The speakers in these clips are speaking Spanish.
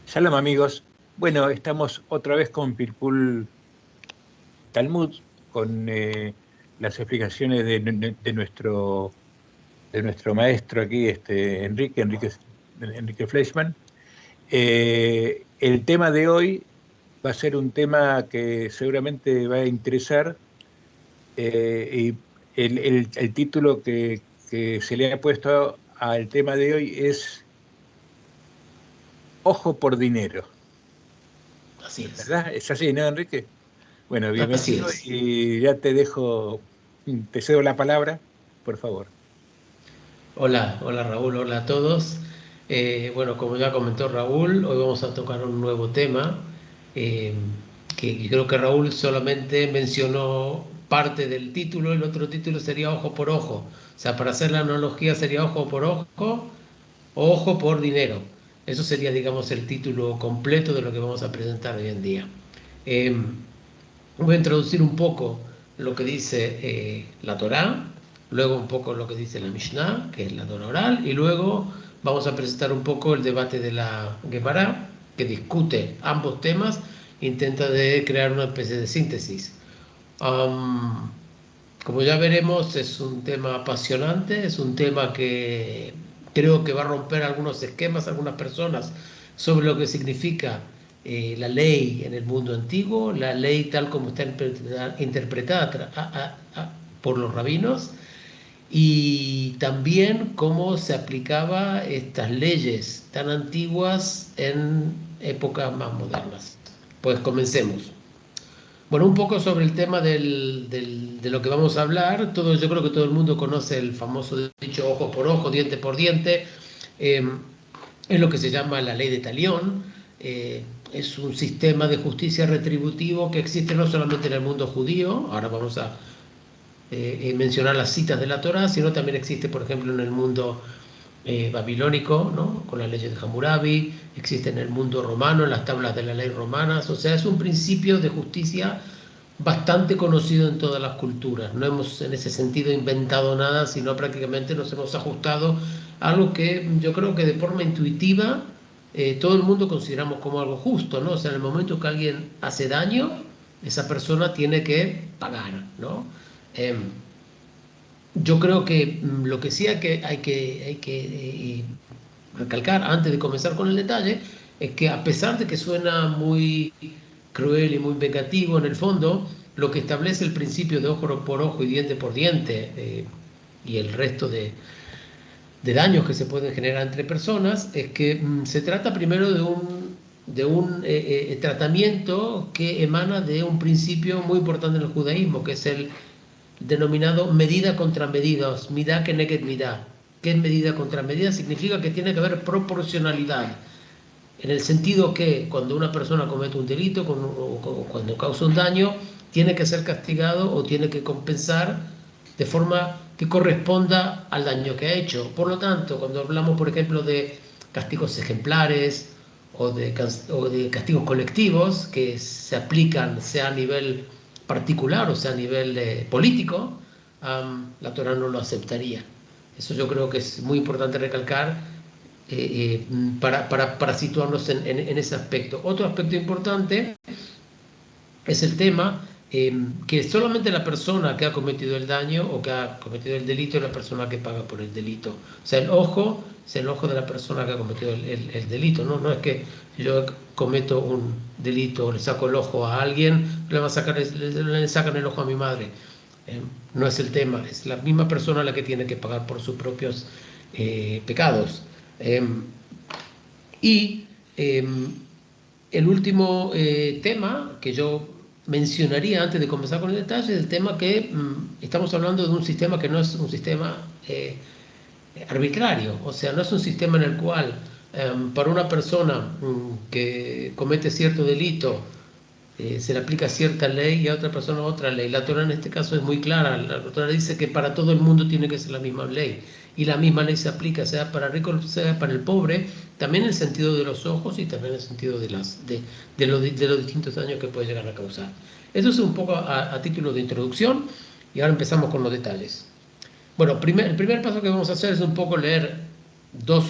Shalom amigos. Bueno, estamos otra vez con Pirkul Talmud, con las explicaciones de nuestro maestro aquí, Enrique Fleischmann. El tema de hoy va a ser un tema que seguramente va a interesar, y el título que se le ha puesto al tema de hoy es Ojo por dinero, Así es, ¿verdad? ¿Es así, no, Enrique? Bueno, así bienvenido es. y ya te cedo la palabra, por favor. Hola, hola Raúl, hola a todos. Bueno, como ya comentó Raúl, hoy vamos a tocar un nuevo tema eh, que creo que Raúl solamente mencionó parte del título, el otro título sería Ojo por Ojo. O sea, para hacer la analogía sería Ojo por Ojo o Ojo por Dinero. Eso sería, digamos, el título completo de lo que vamos a presentar hoy en día. Eh, Voy a introducir un poco lo que dice la Torá, luego un poco lo que dice la Mishnah, que es la Torá oral, y luego vamos a presentar un poco el debate de la Gemara, que discute ambos temas, intenta de crear una especie de síntesis. Um, Como ya veremos, es un tema apasionante, es un tema que creo que va a romper algunos esquemas, algunas personas, sobre lo que significa la ley en el mundo antiguo, la ley tal como está interpretada por los rabinos, y también cómo se aplicaba estas leyes tan antiguas en épocas más modernas. Pues comencemos. Bueno, un poco sobre el tema de lo que vamos a hablar. Yo creo que todo el mundo conoce el famoso dicho ojo por ojo, diente por diente. Eh, es lo que se llama la ley de Talión. Es un sistema de justicia retributivo que existe no solamente en el mundo judío, ahora vamos a mencionar las citas de la Torá, sino también existe, por ejemplo, en el mundo babilónico, ¿no? Con las leyes de Hammurabi, existe en el mundo romano, en las tablas de la ley romanas. O sea, es un principio de justicia bastante conocido en todas las culturas. No hemos en ese sentido inventado nada, sino prácticamente nos hemos ajustado a algo que yo creo que de forma intuitiva todo el mundo consideramos como algo justo, ¿no? O sea, en el momento que alguien hace daño, esa persona tiene que pagar, ¿no? Eh, yo creo que lo que sí hay que recalcar antes de comenzar con el detalle es que a pesar de que suena muy cruel y muy vengativo en el fondo, lo que establece el principio de ojo por ojo y diente por diente y el resto de daños que se pueden generar entre personas es que se trata primero de un tratamiento que emana de un principio muy importante en el judaísmo, que es el denominado medida contra medidas, midá que neged midá. ¿Qué es medida contra medida? Significa que tiene que haber proporcionalidad, en el sentido que cuando una persona comete un delito o cuando causa un daño, tiene que ser castigado o tiene que compensar de forma que corresponda al daño que ha hecho. Por lo tanto, cuando hablamos, por ejemplo, de castigos ejemplares o de castigos colectivos que se aplican sea a nivel particular o sea a nivel político, la Torah no lo aceptaría. Eso yo creo que es muy importante recalcar para situarnos en ese aspecto. Otro aspecto importante es el tema que solamente la persona que ha cometido el daño o que ha cometido el delito es la persona que paga por el delito. O sea, el ojo es el ojo de la persona que ha cometido el delito, ¿no? No es que yo cometo un delito o le saco el ojo a alguien, le sacan el ojo a mi madre. No es el tema, es la misma persona la que tiene que pagar por sus propios pecados. Y eh, el último tema que yo mencionaría antes de comenzar con el detalle es el tema que estamos hablando de un sistema que no es un sistema arbitrario, o sea, no es un sistema en el cual para una persona que comete cierto delito se le aplica cierta ley y a otra persona otra ley. La Torah en este caso es muy clara. La Torah dice que para todo el mundo tiene que ser la misma ley. Y la misma ley se aplica, sea para el rico, sea para el pobre, también en el sentido de los ojos y también en el sentido de los distintos daños que puede llegar a causar. Eso es un poco a título de introducción y ahora empezamos con los detalles. Bueno, el primer paso que vamos a hacer es un poco leer dos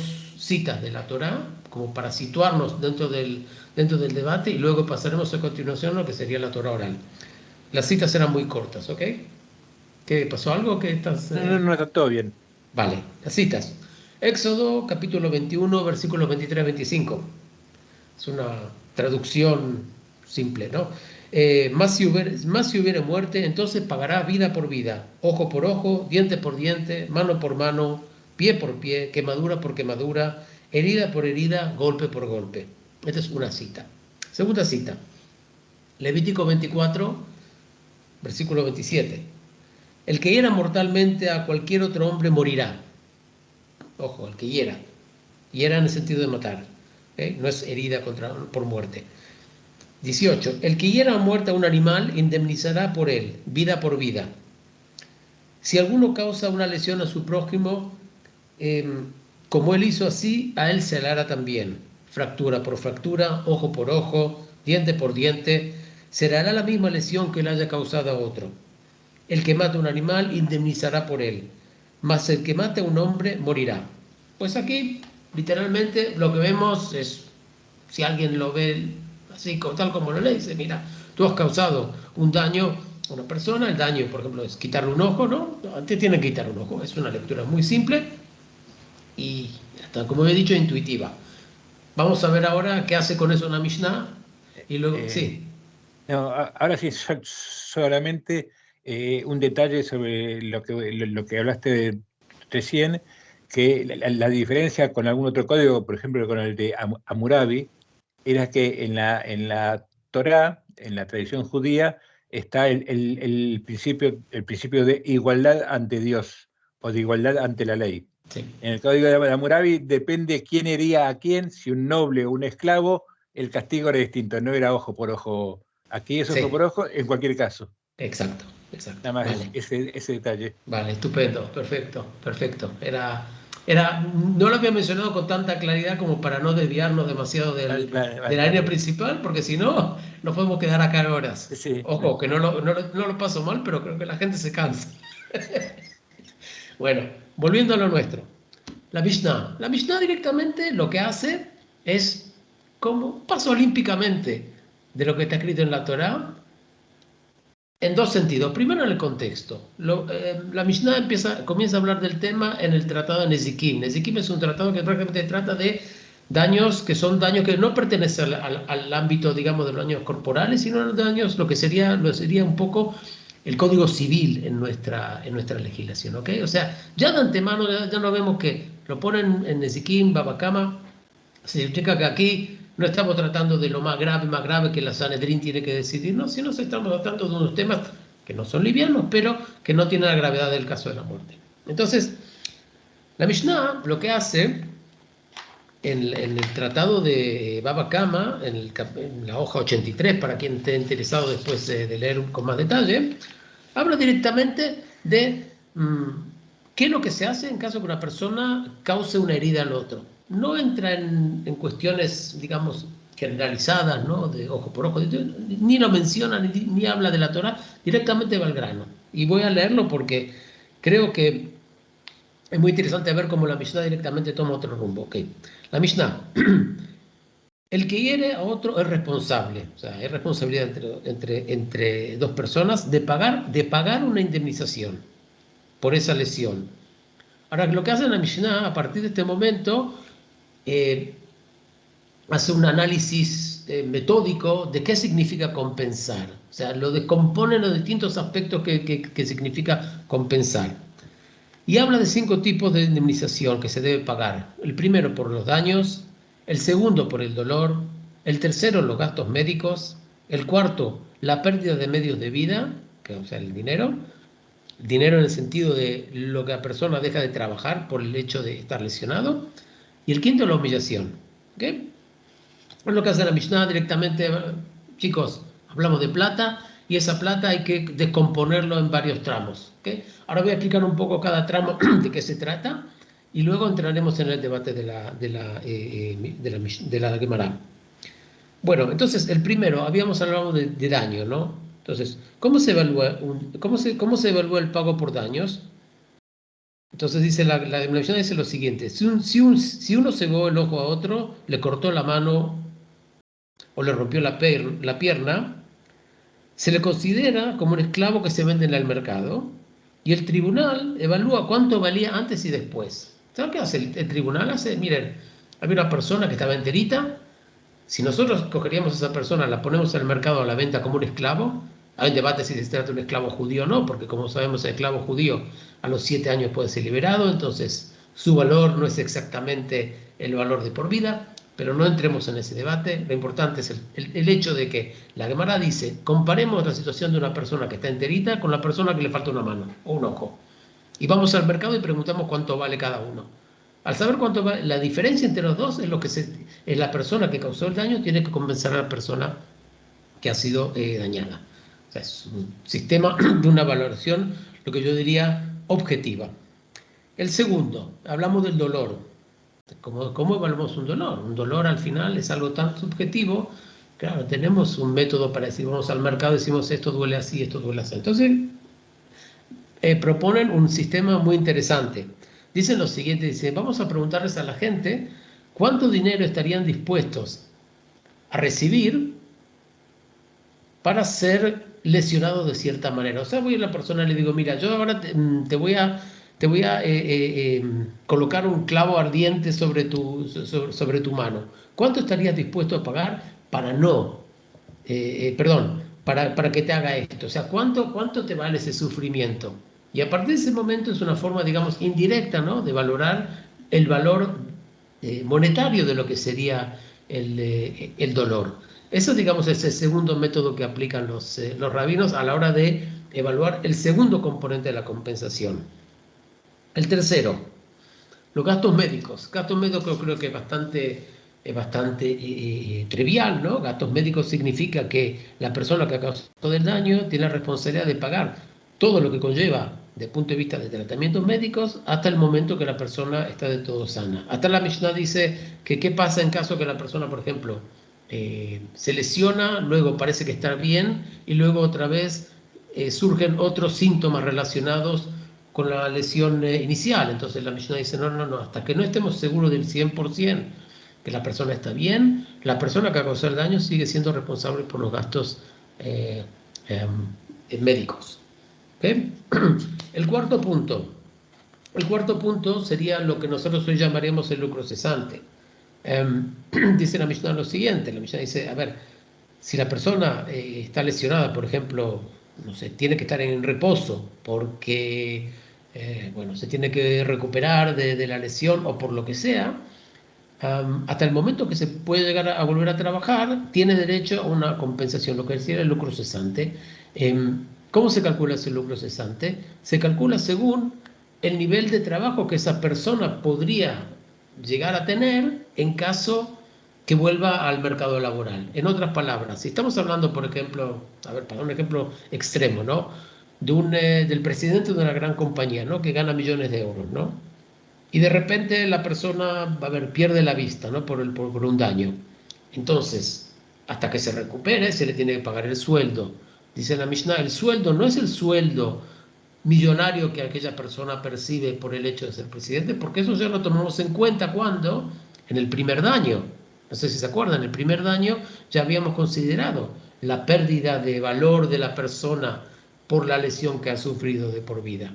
citas de la Torá, como para situarnos dentro del debate, y luego pasaremos a continuación a lo que sería la Torá oral. Las citas serán muy cortas, ¿ok? ¿Qué pasó algo? ¿Qué estás...? No, está todo bien. Vale, las citas. Éxodo, capítulo 21, versículos 23-25. Es una traducción simple, ¿no? Más si hubiere muerte, entonces pagará vida por vida, ojo por ojo, diente por diente, mano por mano, pie por pie, quemadura por quemadura, herida por herida, golpe por golpe. Esta es una cita. Segunda cita. Levítico 24, versículo 27. El que hiera mortalmente a cualquier otro hombre morirá. Ojo, el que hiera. Hiera en el sentido de matar. No es herida por muerte. 18. El que hiera a muerte a un animal indemnizará por él, vida por vida. Si alguno causa una lesión a su prójimo, como él hizo así, a él se le hará también. Fractura por fractura, ojo por ojo, diente por diente, se le hará la misma lesión que le haya causado a otro. El que mate a un animal indemnizará por él, mas el que mate a un hombre morirá. Pues aquí, literalmente, lo que vemos es, si alguien lo ve así, tal como lo lee, dice, mira, tú has causado un daño a una persona, el daño, por ejemplo, es quitarle un ojo, ¿no? Te tienen que quitar un ojo, es una lectura muy simple y, hasta como he dicho, intuitiva. Vamos a ver ahora qué hace con eso una Mishnah y luego, sí. No, ahora sí, solamente un detalle sobre lo que hablaste recién, que la diferencia con algún otro código, por ejemplo con el de Hammurabi, era que en la Torá, en la tradición judía, está el principio de igualdad ante Dios o de igualdad ante la ley. Sí. En el código de Hammurabi depende quién hería a quién, si un noble o un esclavo, el castigo era distinto, no era ojo por ojo. Aquí es ojo por ojo en cualquier caso. Exacto. Nada más Vale. ese detalle. Vale, estupendo, perfecto. No lo había mencionado con tanta claridad como para no desviarnos demasiado de la línea principal, porque si no, nos podemos quedar acá horas. Sí. Ojo, que no lo paso mal, pero creo que la gente se cansa. Bueno, volviendo a lo nuestro. La Mishnah. La Mishnah directamente lo que hace es, como pasa olímpicamente de lo que está escrito en la Torá, en dos sentidos. Primero, en el contexto. La Mishnah comienza a hablar del tema en el tratado de Nezikim. Nezikim es un tratado que prácticamente trata de daños que son daños que no pertenecen al ámbito, digamos, de los daños corporales, sino daños, lo que sería un poco el código civil en nuestra legislación, ¿ok? O sea, ya de antemano ya no vemos que lo ponen en Nezikim, Baba Kama. Se explica que aquí no estamos tratando de lo más grave que la Sanedrín tiene que decidir, no, sino estamos tratando de unos temas que no son livianos, pero que no tienen la gravedad del caso de la muerte. Entonces, la Mishnah lo que hace en el tratado de Baba Kama, en la hoja 83, para quien esté interesado después de leer con más detalle, habla directamente de qué es lo que se hace en caso que una persona cause una herida al otro. No entra en cuestiones, digamos, generalizadas, ¿no? De ojo por ojo, ni lo menciona, ni habla de la Torah, directamente va al grano. Y voy a leerlo porque creo que es muy interesante ver cómo la Mishnah directamente toma otro rumbo. Okay. La Mishnah. El que hiere a otro es responsable, o sea, es responsabilidad entre dos personas de pagar una indemnización por esa lesión. Ahora, lo que hace la Mishnah, a partir de este momento, hace un análisis metódico de qué significa compensar. O sea, lo descompone en los distintos aspectos que significa compensar. Y habla de 5 tipos de indemnización que se debe pagar. El primero por los daños, el segundo por el dolor, el tercero los gastos médicos, el cuarto la pérdida de medios de vida, o sea, el dinero en el sentido de lo que la persona deja de trabajar por el hecho de estar lesionado, y el quinto la humillación. ¿Okay? Es lo que hace la Mishnah directamente. Chicos, hablamos de plata y esa plata hay que descomponerlo en varios tramos. ¿Okay? Ahora voy a explicar un poco cada tramo de qué se trata y luego entraremos en el debate de la Gemara. Bueno, entonces el primero, habíamos hablado de daño, ¿no? Entonces, ¿cómo se evalúa el pago por daños? Entonces dice la Mishnah dice lo siguiente: si uno cegó el ojo a otro, le cortó la mano o le rompió la pierna, se le considera como un esclavo que se vende en el mercado y el tribunal evalúa cuánto valía antes y después. ¿Saben qué hace el tribunal? Miren, había una persona que estaba enterita. Si nosotros cogeríamos a esa persona, la ponemos en el mercado a la venta como un esclavo, hay un debate si se trata de un esclavo judío o no, porque como sabemos el esclavo judío a los 7 años puede ser liberado, entonces su valor no es exactamente el valor de por vida, pero no entremos en ese debate. Lo importante es el hecho de que la Gemara dice, comparemos la situación de una persona que está enterita con la persona que le falta una mano o un ojo. Y vamos al mercado y preguntamos cuánto vale cada uno. Al saber cuánto vale, la diferencia entre los dos es lo que es la persona que causó el daño tiene que compensar a la persona que ha sido dañada. O sea, es un sistema de una valoración, lo que yo diría, objetiva. El segundo, hablamos del dolor. ¿Cómo evaluamos un dolor? Un dolor al final es algo tan subjetivo. Claro, tenemos un método para decir, vamos al mercado y decimos esto duele así, esto duele así. Entonces, proponen un sistema muy interesante. Dicen lo siguiente, dicen, vamos a preguntarles a la gente cuánto dinero estarían dispuestos a recibir para ser lesionados de cierta manera. O sea, voy a la persona y le digo, mira, yo ahora te voy a colocar un clavo ardiente sobre tu mano. ¿Cuánto estarías dispuesto a pagar para para que te haga esto? O sea, ¿cuánto te vale ese sufrimiento? Y a partir de ese momento es una forma, digamos, indirecta, ¿no?, de valorar el valor monetario de lo que sería el dolor. Eso, digamos, es el segundo método que aplican los rabinos a la hora de evaluar el segundo componente de la compensación. El tercero, los gastos médicos. Gastos médicos creo que es bastante trivial, ¿no? Gastos médicos significa que la persona que causó el daño tiene la responsabilidad de pagar todo lo que conlleva desde el punto de vista de tratamientos médicos hasta el momento que la persona está de todo sana. Hasta la Mishnah dice que qué pasa en caso que la persona, por ejemplo, se lesiona, luego parece que está bien y luego otra vez surgen otros síntomas relacionados con la lesión inicial. Entonces la Mishnah dice, no, hasta que no estemos seguros del 100% que la persona está bien, la persona que ha causado el daño sigue siendo responsable por los gastos médicos. ¿Okay? El cuarto punto sería lo que nosotros hoy llamaríamos el lucro cesante. Dice la Mishnah lo siguiente, la Mishnah dice, a ver, si la persona está lesionada, por ejemplo, no sé, tiene que estar en reposo porque se tiene que recuperar de la lesión o por lo que sea, hasta el momento que se puede llegar a volver a trabajar, tiene derecho a una compensación, lo que decía el lucro cesante. ¿Cómo se calcula ese lucro cesante? Se calcula según el nivel de trabajo que esa persona podría llegar a tener en caso que vuelva al mercado laboral. En otras palabras, si estamos hablando, por ejemplo, para un ejemplo extremo, ¿no?, del presidente de una gran compañía, ¿no?, que gana millones de euros, ¿no?, y de repente la persona, pierde la vista, ¿no?, por un daño. Entonces, hasta que se recupere, se le tiene que pagar el sueldo. Dice la Mishnah, el sueldo no es el sueldo millonario que aquella persona percibe por el hecho de ser presidente, porque eso ya lo tomamos en cuenta cuando, en el primer daño, no sé si se acuerdan, en el primer daño ya habíamos considerado la pérdida de valor de la persona por la lesión que ha sufrido de por vida.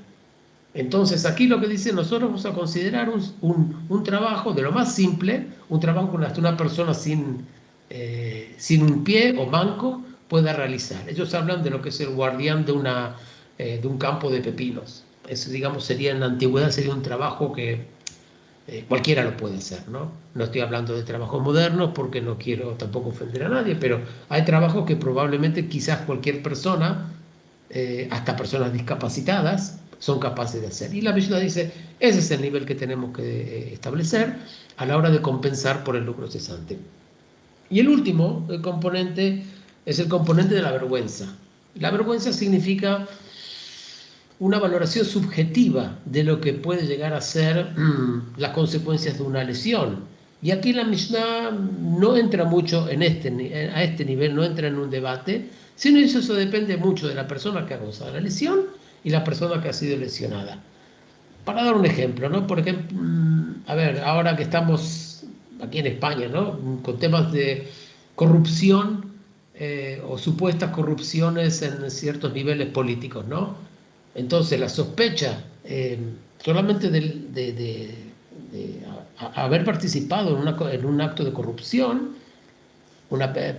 Entonces aquí lo que dice, nosotros vamos a considerar un trabajo de lo más simple, un trabajo que hasta una persona sin un pie o manco pueda realizar. Ellos hablan de lo que es el guardián de un campo de pepinos. Eso, digamos, sería en la antigüedad, sería un trabajo que cualquiera lo puede hacer, ¿no? No estoy hablando de trabajos modernos porque no quiero tampoco ofender a nadie, pero hay trabajos que probablemente quizás cualquier persona, hasta personas discapacitadas, son capaces de hacer. Y la Mishnah dice, ese es el nivel que tenemos que establecer a la hora de compensar por el lucro cesante. Y el último componente es el componente de la vergüenza. La vergüenza significa una valoración subjetiva de lo que puede llegar a ser las consecuencias de una lesión. Y aquí la Mishnah no entra mucho a este nivel, no entra en un debate, sino eso depende mucho de la persona que ha causado la lesión y la persona que ha sido lesionada. para dar un ejemplo, ¿no? Por ejemplo, a ver, ahora que estamos aquí en España, ¿no? Con temas de corrupción o supuestas corrupciones en ciertos niveles políticos, ¿no? Entonces, la sospecha solamente de haber participado en un acto de corrupción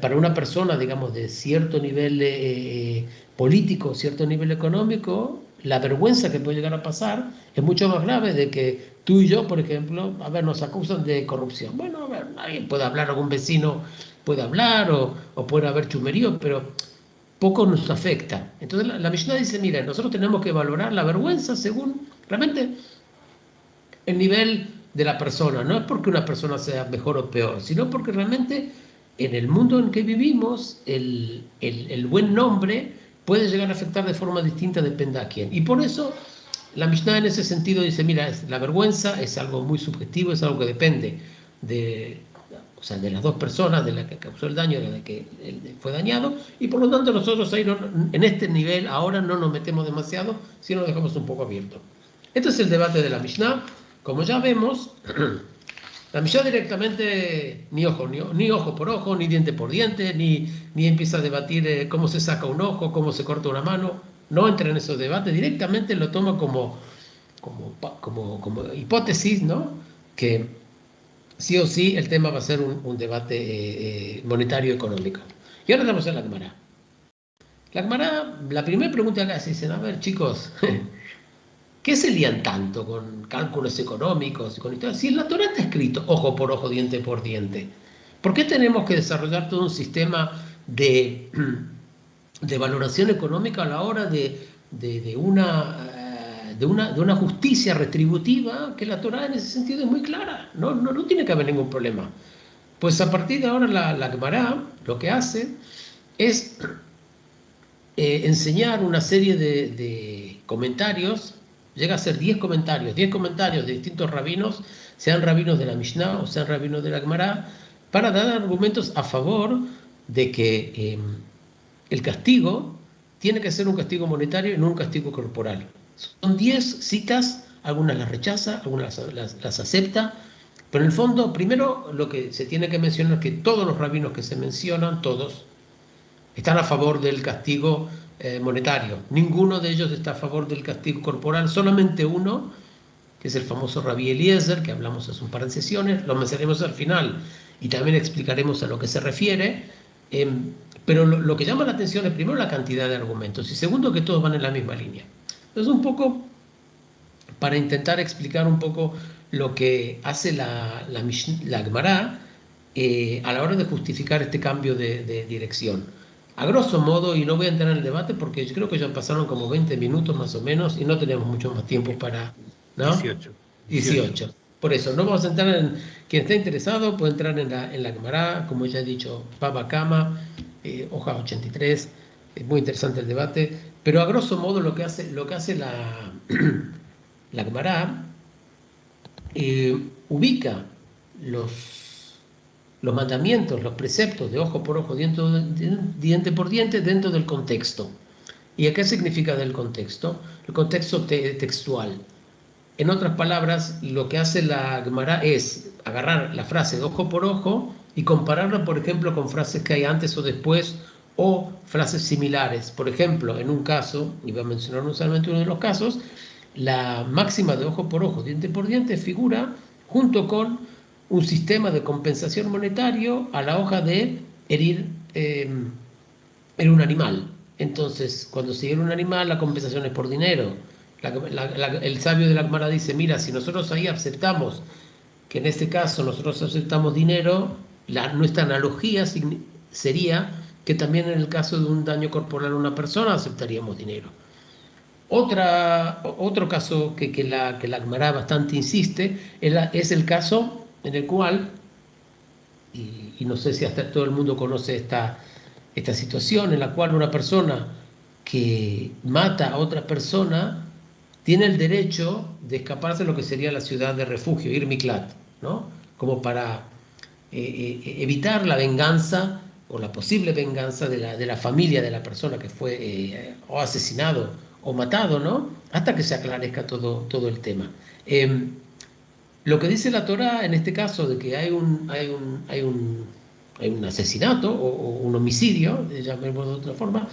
para una persona, digamos, de cierto nivel político, cierto nivel económico, la vergüenza que puede llegar a pasar es mucho más grave de que tú y yo, por ejemplo, a ver, nos acusan de corrupción. Bueno, a ver, alguien puede hablar, algún vecino puede hablar o puede haber chumerío, pero poco nos afecta. Entonces la Mishnah dice, mira, nosotros tenemos que valorar la vergüenza según realmente el nivel de la persona. No es porque una persona sea mejor o peor, sino porque realmente en el mundo en que vivimos el buen nombre puede llegar a afectar de forma distinta, depende a quién. Y por eso la Mishnah en ese sentido dice, mira, la vergüenza es algo muy subjetivo, es algo que depende de, o sea, de las dos personas, de la que causó el daño, de la que fue dañado, y por lo tanto nosotros ahí en este nivel ahora no nos metemos demasiado, sino lo dejamos un poco abierto. Este es el debate de la Mishnah. Como ya vemos, la Mishnah directamente ni ojo por ojo, ni diente por diente, ni empieza a debatir cómo se saca un ojo, cómo se corta una mano. No entra en esos debates, directamente lo toma como hipótesis, ¿no? Que sí o sí el tema va a ser un debate monetario económico. Y ahora vamos a la Gemara. La Gemara, la primera pregunta que hace, dicen, a ver chicos, ¿qué se lían tanto con cálculos económicos y con historia? Si en la Torah está escrito ojo por ojo, diente por diente, ¿por qué tenemos que desarrollar todo un sistema de valoración económica a la hora de una justicia retributiva que la Torah en ese sentido es muy clara? No tiene que haber ningún problema. Pues a partir de ahora la Gemara lo que hace es enseñar una serie de comentarios. Llega a ser 10 comentarios de distintos rabinos, sean rabinos de la Mishnah o sean rabinos de la Gemara, para dar argumentos a favor de que el castigo tiene que ser un castigo monetario y no un castigo corporal. Son 10 citas, algunas las rechaza, algunas las acepta, pero en el fondo, primero lo que se tiene que mencionar es que todos los rabinos que se mencionan, todos, están a favor del castigo monetario. Ninguno de ellos está a favor del castigo corporal, solamente uno, que es el famoso Rabí Eliezer, que hablamos hace un par de sesiones, lo mencionaremos al final y también explicaremos a lo que se refiere. Pero lo que llama la atención es primero la cantidad de argumentos y segundo que todos van en la misma línea. Entonces un poco para intentar explicar un poco lo que hace la Gemara a la hora de justificar este cambio de dirección. A grosso modo, y no voy a entrar en el debate porque yo creo que ya pasaron como 20 minutos más o menos y no tenemos mucho más tiempo para... ¿no? 18. Por eso, no vamos a entrar en... Quien esté interesado puede entrar en la Gemara, como ya he dicho, Baba Kama, hoja 83, es muy interesante el debate, pero a grosso modo lo que hace la Gemara ubica los mandamientos, los preceptos de ojo por ojo, diente por diente dentro del contexto. ¿Y a qué significa del contexto? El contexto textual. En otras palabras, lo que hace la Gemara es agarrar la frase de ojo por ojo y compararla, por ejemplo, con frases que hay antes o después o frases similares. Por ejemplo, en un caso, y voy a mencionar no solamente uno de los casos, la máxima de ojo por ojo, diente por diente figura junto con un sistema de compensación monetario a la hoja de herir en un animal. Entonces, cuando se hiere un animal, la compensación es por dinero. El sabio de la Gemara dice, mira, si nosotros ahí aceptamos, que en este caso nosotros aceptamos dinero, nuestra analogía sería que también en el caso de un daño corporal a una persona aceptaríamos dinero. Otro caso que la Gemara bastante insiste es el caso en el cual, y no sé si hasta todo el mundo conoce esta situación, en la cual una persona que mata a otra persona tiene el derecho de escaparse de lo que sería la ciudad de refugio, Ir Miklat, ¿no? Como para evitar la venganza o la posible venganza de la familia de la persona que fue o asesinado o matado, ¿no? Hasta que se aclarezca todo el tema. Lo que dice la Torá en este caso de que hay un asesinato o un homicidio, llamémoslo de otra forma,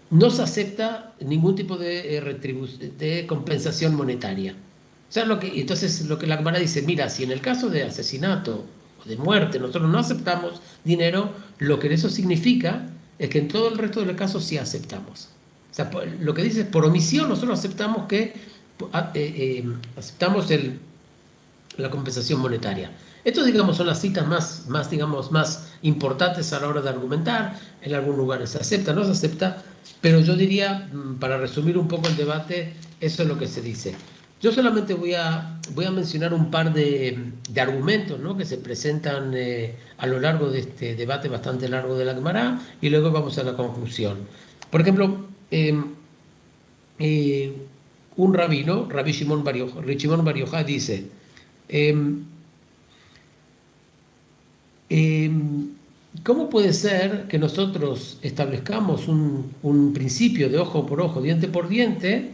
no se acepta ningún tipo de compensación monetaria. O sea, entonces lo que la Gemara dice, mira, si en el caso de asesinato o de muerte nosotros no aceptamos dinero, lo que eso significa es que en todo el resto de los casos sí aceptamos. O sea, lo que dice es, por omisión nosotros aceptamos aceptamos la compensación monetaria. Estos, digamos, son las citas digamos, más importantes a la hora de argumentar. En algunos lugares se acepta, no se acepta, pero yo diría, para resumir un poco el debate, eso es lo que se dice. Yo solamente voy a mencionar un par de argumentos, ¿no?, que se presentan a lo largo de este debate bastante largo de la Gemara, y luego vamos a la conclusión. Por ejemplo, un rabino, Rabbi Shimon Bar Yochai, dice, ¿cómo puede ser que nosotros establezcamos un principio de ojo por ojo, diente por diente,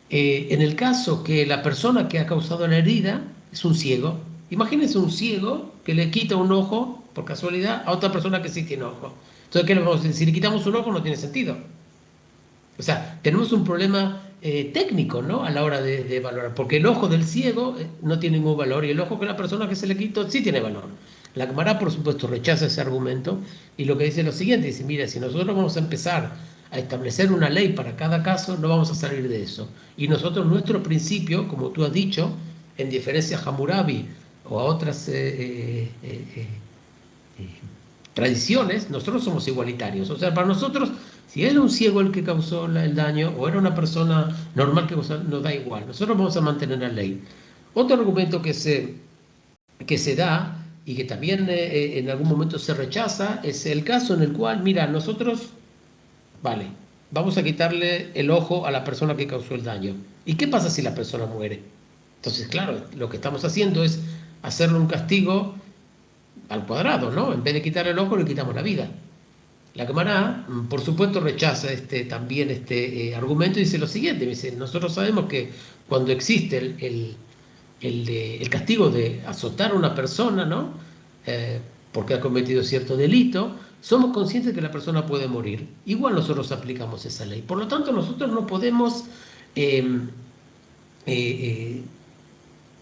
en el caso que la persona que ha causado la herida es un ciego? Imagínense un ciego que le quita un ojo, por casualidad, a otra persona que sí tiene ojo. Entonces, ¿qué le vamos a decir? Si le quitamos un ojo no tiene sentido. O sea, tenemos un problema técnico, ¿no?, a la hora de valorar, porque el ojo del ciego no tiene ningún valor y el ojo que la persona que se le quitó sí tiene valor. La Gemara, por supuesto, rechaza ese argumento y lo que dice es lo siguiente, dice, mira, si nosotros vamos a empezar a establecer una ley para cada caso, no vamos a salir de eso. Y nosotros, nuestro principio, como tú has dicho, en diferencia a Hammurabi o a otras tradiciones, nosotros somos igualitarios. O sea, para nosotros, si era un ciego el que causó el daño o era una persona normal que causó, nos da igual. Nosotros vamos a mantener la ley. Otro argumento que se da y que también en algún momento se rechaza es el caso en el cual, mira, nosotros, vale, vamos a quitarle el ojo a la persona que causó el daño. ¿Y qué pasa si la persona muere? Entonces, claro, lo que estamos haciendo es hacerle un castigo al cuadrado, ¿no? En vez de quitarle el ojo, le quitamos la vida. La Gemara, por supuesto, rechaza también este argumento y dice lo siguiente, dice, nosotros sabemos que cuando existe el castigo de azotar a una persona, ¿no?, porque ha cometido cierto delito, somos conscientes de que la persona puede morir. Igual nosotros aplicamos esa ley. Por lo tanto, nosotros no podemos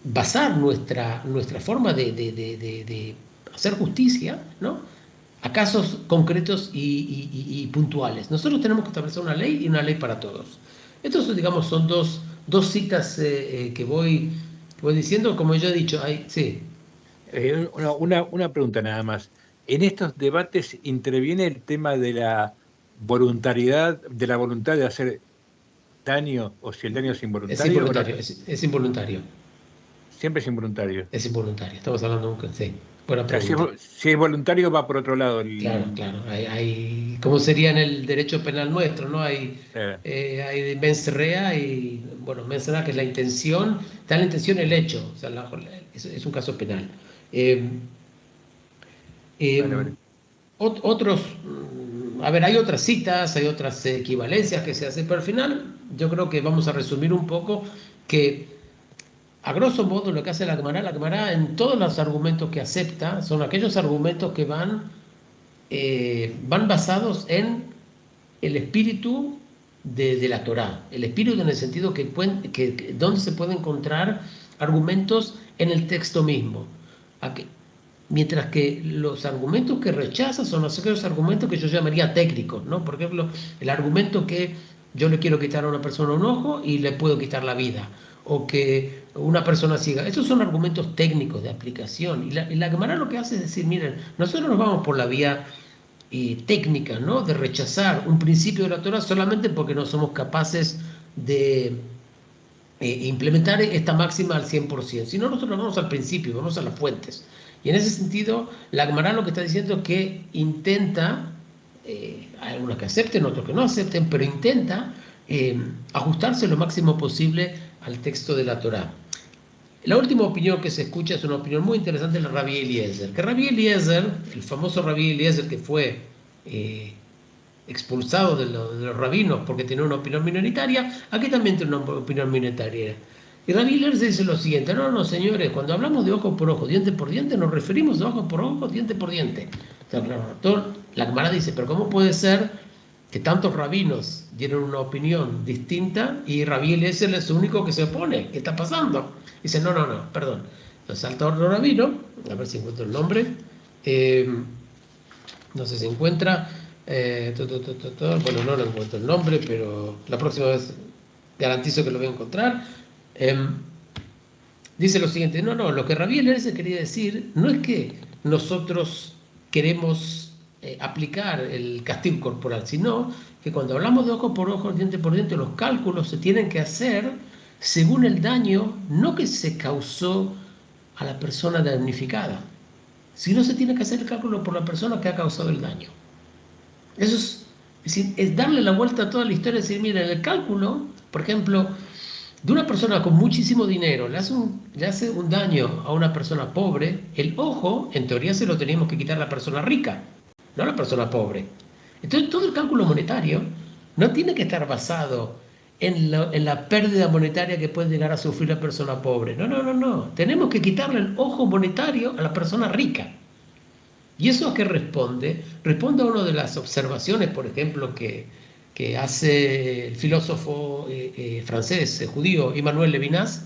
basar nuestra forma de hacer justicia, ¿no?, a casos concretos y puntuales. Nosotros tenemos que establecer una ley y una ley para todos. Estos, digamos, son dos citas que voy diciendo, como yo he dicho. Sí. Una pregunta nada más. ¿En estos debates interviene el tema de la voluntariedad, de la voluntad de hacer daño, o si el daño es involuntario? Es involuntario, es involuntario. Siempre es involuntario. Es involuntario, estamos hablando de un... Sí. O sea, si es voluntario va por otro lado. Claro. ¿Cómo sería en el derecho penal nuestro, ¿no? Hay mens rea y, bueno, mens rea, que es la intención, está la intención el hecho, o sea, es un caso penal. Vale. Otros, a ver, hay otras citas, hay otras equivalencias que se hacen, pero al final yo creo que vamos a resumir un poco que, a grosso modo, lo que hace la Gemara en todos los argumentos que acepta son aquellos argumentos que van basados en el espíritu de la Torá, el espíritu en el sentido que donde se pueden encontrar argumentos en el texto mismo. Mientras que los argumentos que rechaza son aquellos argumentos que yo llamaría técnicos, ¿no? Por ejemplo, el argumento que yo le quiero quitar a una persona un ojo y le puedo quitar la vida, o que una persona ciega. Estos son argumentos técnicos de aplicación. Y la Gemara lo que hace es decir, miren, nosotros nos vamos por la vía técnica, ¿no?, de rechazar un principio de la Torah solamente porque no somos capaces de implementar esta máxima al 100%. Si no, nosotros vamos al principio, vamos a las fuentes. Y en ese sentido, la Gemara lo que está diciendo es que intenta, hay algunos que acepten, otros que no acepten, pero intenta ajustarse lo máximo posible al texto de la Torá. La última opinión que se escucha es una opinión muy interesante de Rabbi Eliezer. Que Rabbi Eliezer, el famoso Rabbi Eliezer que fue expulsado de los rabinos porque tenía una opinión minoritaria, aquí también tiene una opinión minoritaria. Y Rabbi Eliezer dice lo siguiente: no, no, señores, cuando hablamos de ojo por ojo, diente por diente, nos referimos de ojo por ojo, diente por diente. O sea, claro, la Gemara dice, pero ¿cómo puede ser que tantos rabinos dieron una opinión distinta y Rabbi Eliezer es el único que se opone? ¿Qué está pasando? Dice, no, no, no, perdón. Los salta otro rabino, a ver si encuentro el nombre. No sé si encuentra. Bueno, no lo encuentro el nombre, pero la próxima vez garantizo que lo voy a encontrar. Dice lo siguiente: no, no, lo que Rabbi Eliezer quería decir no es que nosotros queremos aplicar el castigo corporal, sino que cuando hablamos de ojo por ojo, diente por diente, los cálculos se tienen que hacer según el daño, no que se causó a la persona damnificada, sino se tiene que hacer el cálculo por la persona que ha causado el daño. Eso es decir, es darle la vuelta a toda la historia, es decir, mira, en el cálculo, por ejemplo, de una persona con muchísimo dinero le hace un daño a una persona pobre, el ojo, en teoría, se lo teníamos que quitar a la persona rica, no a la persona pobre. Entonces, todo el cálculo monetario no tiene que estar basado en la pérdida monetaria que puede llegar a sufrir la persona pobre. No, no, no, no. Tenemos que quitarle el ojo monetario a la persona rica. ¿Y eso a qué responde? Responde a una de las observaciones, por ejemplo, que hace el filósofo francés, judío, Emmanuel Levinas,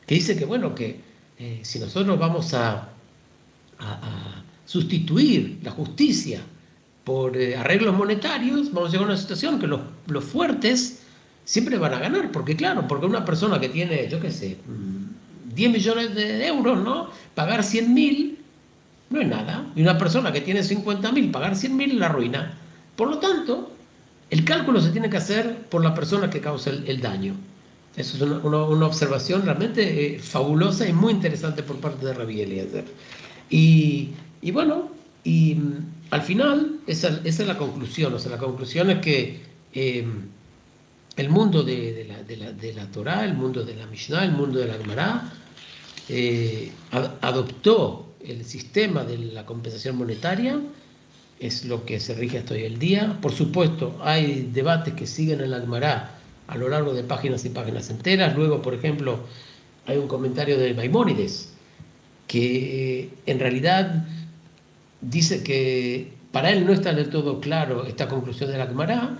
que dice que, bueno, que si nosotros vamos a sustituir la justicia por arreglos monetarios, vamos a llegar a una situación que los fuertes siempre van a ganar, porque claro, porque una persona que tiene, yo qué sé, 10 millones de euros, ¿no? Pagar 100.000 no es nada. Y una persona que tiene 50.000, pagar 100.000 la arruina. Por lo tanto, el cálculo se tiene que hacer por la persona que causa el daño. Eso es una observación realmente fabulosa y muy interesante por parte de Rabbi Eliezer. Y bueno, al final, esa es la conclusión. O sea, la conclusión es que el mundo de la Torá, el mundo de la Mishnah, el mundo de la Gemara, adoptó el sistema de la compensación monetaria, es lo que se rige hasta hoy el día. Por supuesto, hay debates que siguen en la Gemara a lo largo de páginas y páginas enteras. Luego, por ejemplo, hay un comentario de Maimónides que en realidad dice que para él no está del todo claro esta conclusión de la Gemara,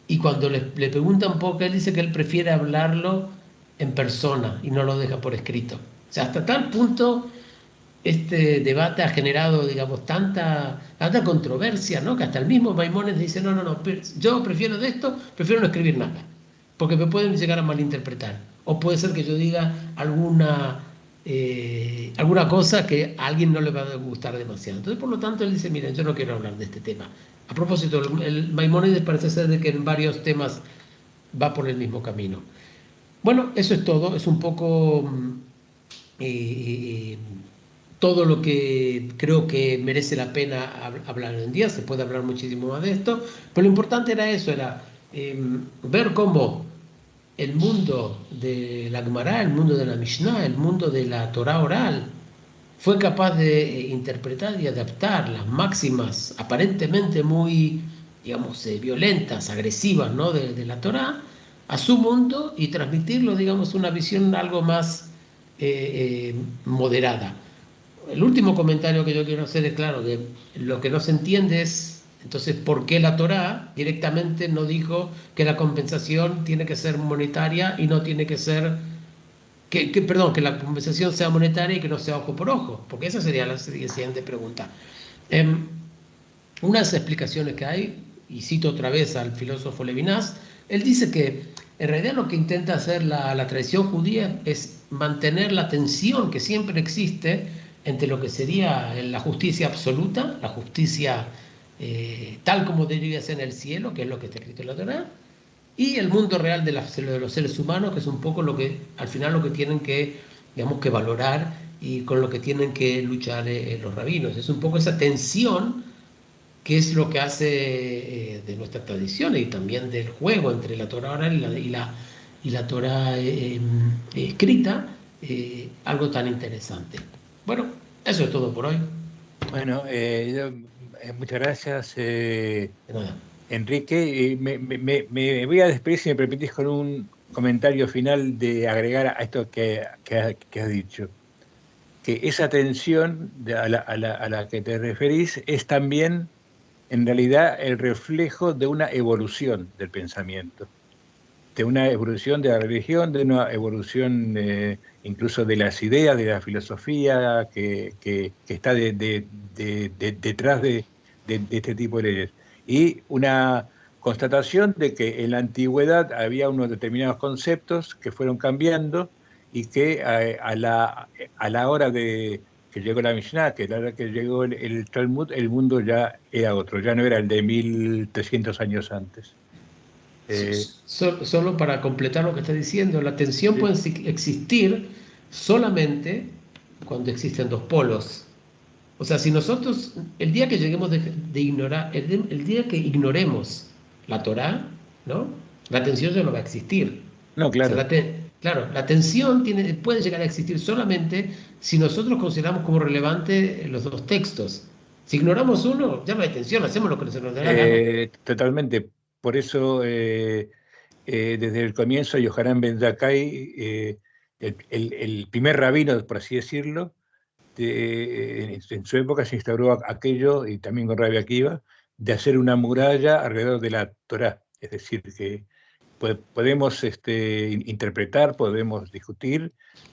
y cuando le preguntan por qué, él dice que él prefiere hablarlo en persona y no lo deja por escrito. O sea, hasta tal punto este debate ha generado, digamos, tanta controversia, ¿no? Que hasta el mismo Maimónides dice, no, no, no, yo prefiero de esto, prefiero no escribir nada, porque me pueden llegar a malinterpretar. O puede ser que yo diga alguna cosa que a alguien no le va a gustar demasiado. Entonces, por lo tanto, él dice, miren, yo no quiero hablar de este tema. A propósito, el Maimónides parece ser de que en varios temas va por el mismo camino. Bueno, eso es todo, es un poco todo lo que creo que merece la pena hablar hoy en día. Se puede hablar muchísimo más de esto, pero lo importante era eso, era ver cómo el mundo de la Gemara, el mundo de la Mishnah, el mundo de la Torá oral, fue capaz de interpretar y adaptar las máximas aparentemente muy, digamos, violentas, agresivas, ¿no? de la Torá a su mundo y transmitirlo, digamos, una visión algo más moderada. El último comentario que yo quiero hacer es, claro, que lo que no se entiende es, entonces, ¿por qué la Torá directamente no dijo que la compensación tiene que ser monetaria y no tiene que ser, perdón, que la compensación sea monetaria y que no sea ojo por ojo? Porque esa sería la siguiente pregunta. Unas explicaciones que hay, y cito otra vez al filósofo Levinas, él dice que en realidad lo que intenta hacer la tradición judía es mantener la tensión que siempre existe entre lo que sería la justicia absoluta, la justicia tal como debería ser en el cielo, que es lo que está escrito en la Torá, y el mundo real de los seres humanos, que es un poco lo que al final lo que tienen que, digamos, que valorar y con lo que tienen que luchar los rabinos. Es un poco esa tensión que es lo que hace de nuestras tradiciones y también del juego entre la Torá oral y la Torá escrita, algo tan interesante. Bueno, eso es todo por hoy. Bueno, muchas gracias. De nada. Enrique, me voy a despedir, si me permitís, con un comentario final de agregar a esto que has dicho, que esa tensión a la que te referís es también, en realidad, el reflejo de una evolución del pensamiento, de una evolución de la religión, de una evolución incluso de las ideas, de la filosofía que está detrás de este tipo de leyes. Y una constatación de que en la antigüedad había unos determinados conceptos que fueron cambiando y que a la hora de que llegó la Mishnah, que a la hora que llegó el Talmud, el mundo ya era otro, ya no era el de 1300 años antes. Solo para completar lo que está diciendo, la tensión Sí. puede existir solamente cuando existen dos polos. O sea, si nosotros, el día que lleguemos de ignorar, el día que ignoremos la Torá, ¿no? La tensión ya no va a existir. No, O sea, claro. claro, la tensión puede llegar a existir solamente si nosotros consideramos como relevante los dos textos. Si ignoramos uno, ya no hay tensión, hacemos lo que se nos dé la gana. Totalmente. Por eso, desde el comienzo, Yohanan Ben Zakkai, el primer rabino, por así decirlo, en su época se instauró aquello, y también con Rabbi Akiva, de hacer una muralla alrededor de la Torá. Es decir, que podemos interpretar, podemos discutir,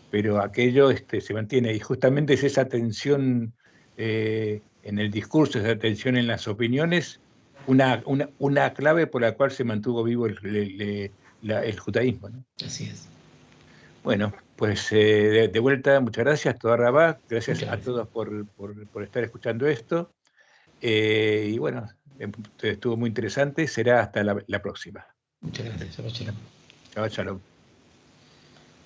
pero aquello se mantiene. Y justamente es esa tensión en el discurso, esa tensión en las opiniones, una clave por la cual se mantuvo vivo el judaísmo, ¿no? Así es. Bueno, pues de vuelta, muchas gracias, Toda Rabá, gracias Muchas a gracias. todos por estar escuchando esto. Y bueno, estuvo muy interesante, será hasta la próxima. Muchas gracias. Shabbat shalom. Chao, shalom.